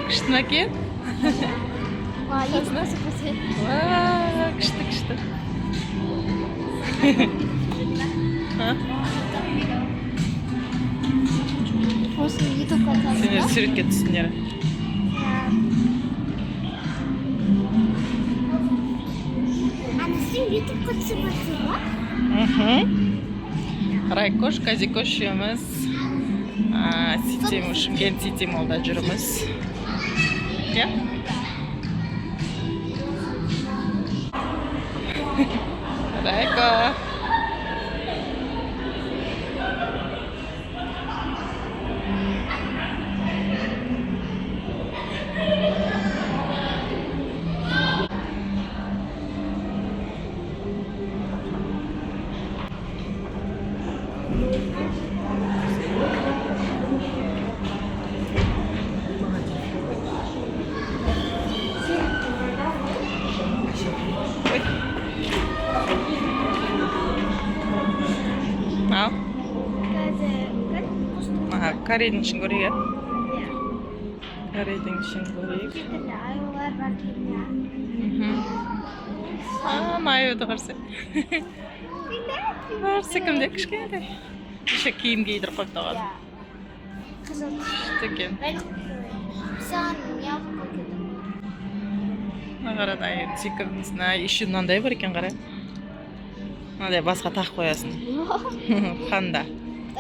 Күшті ма екен? Күшті. Сендер суретке түстіңдер. Анасың ютубқа түсіп жатыр ма? Райкош, Казикош үйіміз. Шымкент Сити молда жүріміз. Райко. Ал. Корейдің ішін көрейік. Корейдің ішін көрейік. Майуды қарсы. Қарсы кімде кішкентай. Еще киім кейдіріп қойып тағады. Қызыл Күшті екен. Қарадай цикрнысына еще мынандай бар екен қара. Мынандай басқа тақ қоясың. Қанда.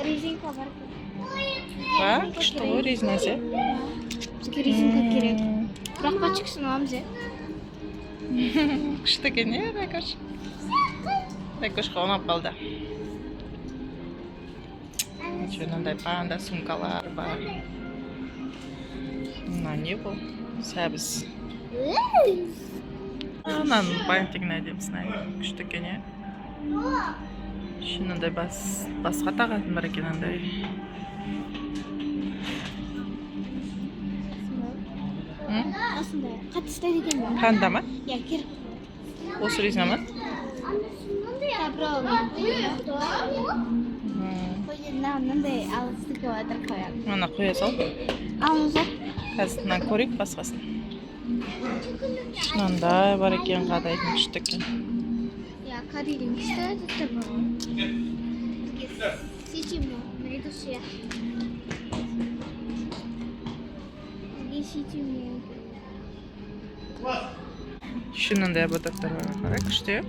резинка бар. Күшті ғой резинасы. Бізге резинка керек. Бірақ пачкасын аламыз, Күшті екен, Райкош? Райкошқа ұнап қалды. Мынандай панда сумкалар бар. Мына не бұл? Сәбіз. Мынаның бантигін әдемісін күшті екен, Шынындай басқа тағатын бар екен андай. Осындай. Қатты ұстайды екен бе? Панда ма? Иә, керек. Осы резина ма? Мынандай алыстық өтір қояды. Мына қоя сал. Алыңыз Қазір мына көрейік басқасын. Мынандай бар екен, қадайтын күшті екен. Иә, корейдің күшті өтір бар. Сетиму, найдушы. Сетиму. Шынындай бұтақтар бар. Қара күшті.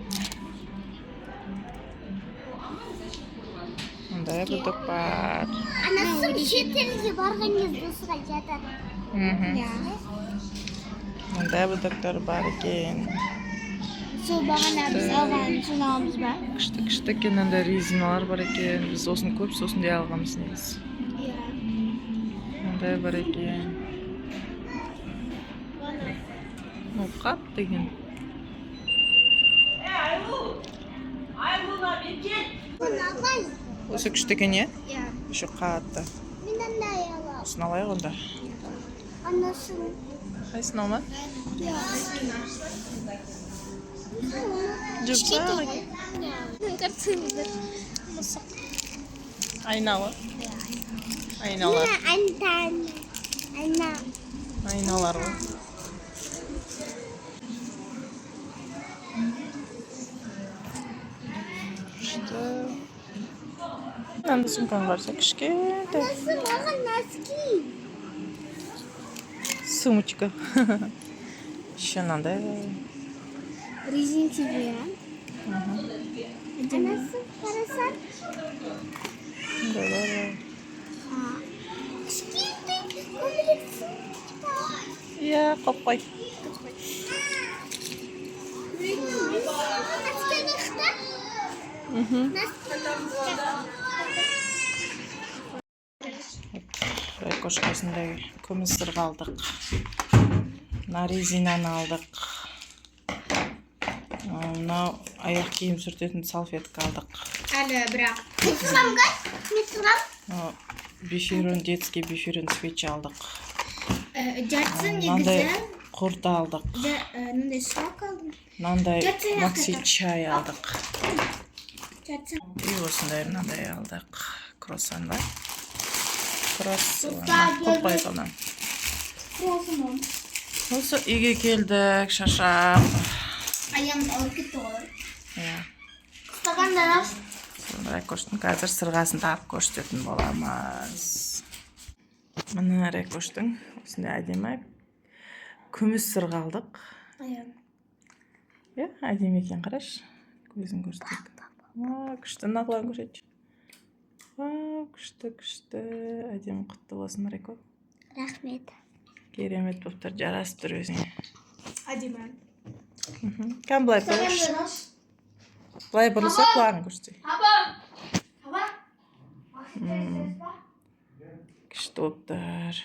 Мындай бұтақ бар. Анасы шетелге барған кезде осыға жатады. Мындай бұтақтар бар екен. Сол бағана біз алған соны аламыз ба? Күшті екен, андай резиналар бар екен. Біз осын көп осындай алғанбыз негізі. Мындай бар екен. Қап деген. Осы күшті екен, Еще қатты. Мен андай алам. Осыны алайық онда. Анасын. Қайсын алма? Айналы. Айналар. Айналар ғой. Мынандай сумкаң барса кішкентай. Маған носки. Сумочка. Еще мынандай. Резинки берем. Анасы қарасан. Мындай бар. Кішкентай көбірек сумочка. Иә, қойып қой. Райкошқасындай көмістіргі алдық. Мына резинаны алдық. Мынау аяқ киім сүртетін салфетка алдық. Әлі бірақ. Метрам? Биферон, детский биферон свечи алдық. Жартысы негізі. Мынандай құрт алдық. Мынандай сок алдым. Мынандай макси чай алдық. И осындай мынандай алдық. Кроссан бар. Кроссан. Қойып қойғаннан. Olsun. Осы үйге келдік, шаршап. Ayağımda örgüt olur. Иә. Stakan da var. Ракоштың қазір сырғасын тағып көрсететін боламыз. Мына Ракоштың осындай әдемі күміс сырға алдық. Ayağım. Иә, әдемі екен, қарашы. Көзін көрсетейік. Күшті, нақылан көрсетші. Күшті. Әдемі құтты болсын, Рако. Rahmet. Керемет болып тұр, жарасып тұр өзіңе. Hadi ben. Кәм былай бұрыш. Былай бұрылса құлағын көрсетейік. Hava. Күшті болып тұр.